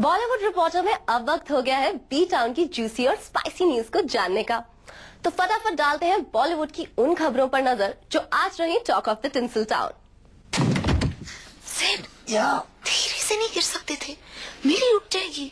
Bollywood reporter में अब वक्त हो गया है बी टाउन की जूसी और स्पाइसी न्यूज को जानने का। तो फटाफट डालते हैं बॉलीवुड की उन खबरों पर नजर जो आज रही talk of the tinsel town. धीरे से नहीं गिर सकते थे, मेरी उठ जाएगी।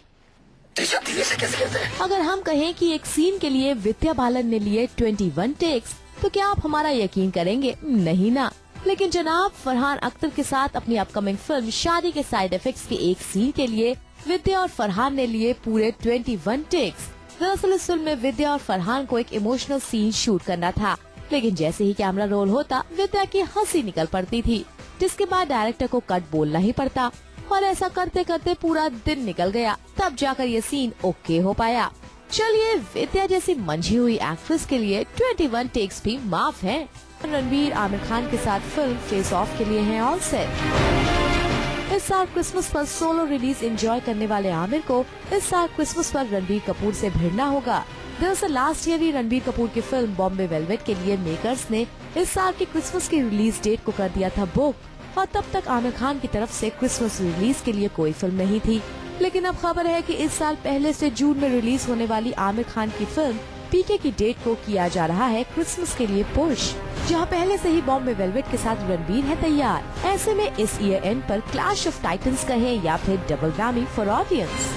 धीरे से कैसे गिरते हैं? अगर हम कहें कि एक सीन के लिए विद्या बालन ने लिए 21 टेक्स, तो क्या आप हमारा यकीन करेंगे? नहीं ना। लेकिन जनाब फरहान अख्तर के साथ अपनी अपकमिंग फिल्म शादी के साइड इफेक्ट्स के एक सीन के लिए विद्या और फरहान ने लिए पूरे 21 टेक्स। दरअसल इस फिल्म में विद्या और फरहान को एक इमोशनल सीन शूट करना था, लेकिन जैसे ही कैमरा रोल होता विद्या की हंसी निकल पड़ती थी, जिसके बाद डायरेक्टर को कट बोलना ही पड़ता और ऐसा करते करते पूरा दिन निकल गया, तब जाकर ये सीन ओके हो पाया। चलिए, विद्या जैसी मंझी हुई एक्ट्रेस के लिए 21 टेक्स भी माफ हैं। रणबीर आमिर खान के साथ फिल्म फेस ऑफ के लिए हैं ऑल सेट। इस साल क्रिसमस पर सोलो रिलीज एंजॉय करने वाले आमिर को इस साल क्रिसमस पर रणबीर कपूर से भिड़ना होगा। दरअसल लास्ट ईयर ही रणबीर कपूर की फिल्म बॉम्बे वेलवेट के लिए मेकर्स ने इस साल की क्रिसमस की रिलीज डेट को कर दिया था बुक, और तब तक आमिर खान की तरफ से क्रिसमस रिलीज के लिए कोई फिल्म नहीं थी। लेकिन अब खबर है कि इस साल पहले से जून में रिलीज होने वाली आमिर खान की फिल्म पीके की डेट को किया जा रहा है क्रिसमस के लिए पुश, जहां पहले से ही बॉम्बे वेलवेट के साथ रणबीर है तैयार। ऐसे में इस ईयर एंड पर क्लैश ऑफ टाइटंस कहें या फिर डबल वैमी फॉर ऑडियंस।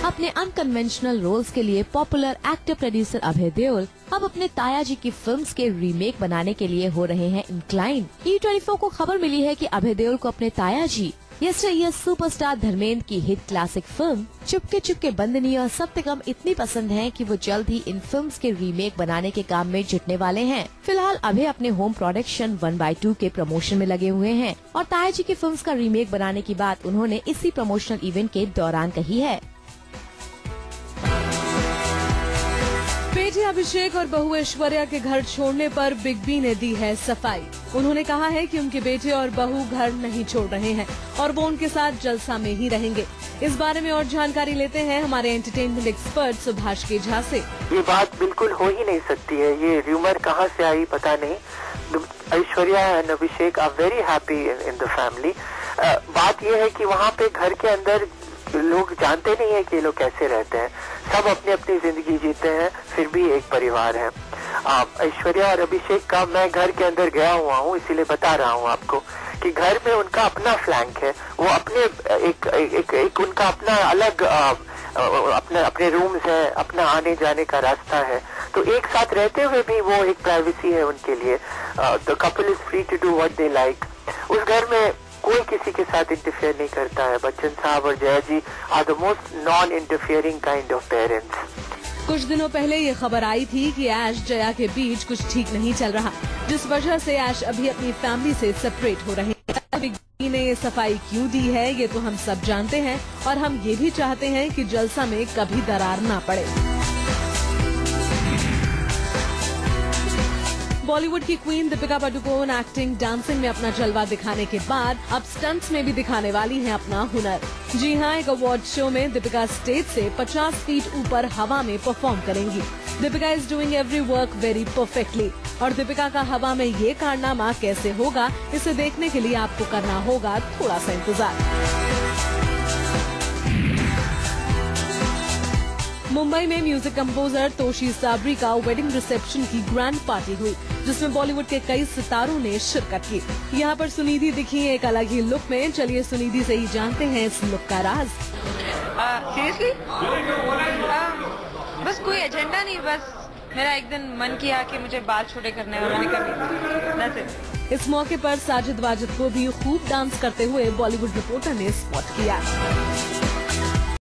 अपने अनकन्वेंशनल रोल्स के लिए popular actor producer Abhay Deol अब अपने ताया जी की फिल्म्स के रीमेक बनाने के लिए हो रहे हैं इंक्लाइन। E24 को खबर मिली है कि अभय देओल को अपने ताया जी यस्टरईयर सुपरस्टार धर्मेंद्र की hit classic film Chupke Chupke बंदनी और सत्यकम इतनी पसंद है कि वो जल्द ही इन फिल्म्स के रीमेक बनाने के काम में जुटने वाले हैं। फिलहाल अभय अपने होम प्रोडक्शन 1/2 के प्रमोशन में लगे हुए हैं और ताया जी की फिल्म्स का रीमेक बनाने की बात उन्होंने इसी प्रमोशनल इवेंट के दौरान कही है। बेटे अभिषेक और बहू ऐश्वर्या के घर छोड़ने पर बिग बी ने दी है सफाई। उन्होंने कहा है कि उनके बेटे और बहू घर नहीं छोड़ रहे हैं और वो उनके साथ जलसा में ही रहेंगे। इस बारे में और जानकारी लेते हैं हमारे एंटरटेनमेंट एक्सपर्ट सुभाष के झा से। ये बात बिल्कुल हो ही नहीं सकती है, ये र्यूमर कहाँ से आई पता नहीं। Aishwarya and Abhishek are very happy in the family. बात ये है कि वहाँ पे घर के अंदर लोग जानते नहीं है कि ये लोग कैसे रहते हैं, सब अपनी अपनी जिंदगी जीते हैं, फिर भी एक परिवार है। ऐश्वर्या और अभिषेक का मैं घर के अंदर गया हुआ हूँ, इसीलिए बता रहा हूँ आपको कि घर में उनका अपना फ्लैंक है, वो अपने एक उनका अपना अलग अपने रूम्स है, अपना आने जाने का रास्ता है, तो एक साथ रहते हुए भी वो एक प्राइवेसी है उनके लिए। The couple is free to do what they like. उस घर में कोई किसी के साथ इंटरफेयर नहीं करता है। बच्चन साहब और Jaya ji are the most non interfering kind of parents. कुछ दिनों पहले ये खबर आई थी कि ऐश जया के बीच कुछ ठीक नहीं चल रहा, जिस वजह से ऐश अभी अपनी फैमिली से सेपरेट हो रहे हैं। बिग बी ने ये सफाई क्यों दी है ये तो हम सब जानते हैं, और हम ये भी चाहते हैं कि जलसा में कभी दरार ना पड़े। बॉलीवुड की queen Deepika Padukone acting, dancing में अपना जलवा दिखाने के बाद अब स्टंट्स में भी दिखाने वाली हैं अपना हुनर। जी हां, एक अवार्ड शो में दीपिका स्टेज से 50 फीट ऊपर हवा में परफॉर्म करेंगी। Deepika is doing every work very perfectly, और दीपिका का हवा में ये कारनामा कैसे होगा इसे देखने के लिए आपको करना होगा थोड़ा सा इंतजार। मुंबई में म्यूजिक कंपोजर तोशी साबरी का वेडिंग रिसेप्शन की ग्रैंड पार्टी हुई, जिसमें बॉलीवुड के कई सितारों ने शिरकत की। यहाँ पर सुनिधि दिखी एक अलग ही लुक में। चलिए सुनिधि से ही जानते हैं इस लुक का राज। सीरियसली बस कोई एजेंडा नहीं, बस मेरा एक दिन मन किया कि मुझे बाल छोटे करने और मैंने कभी। इस मौके पर साजिद वाजिद को भी खूब डांस करते हुए बॉलीवुड रिपोर्टर ने स्पॉट किया।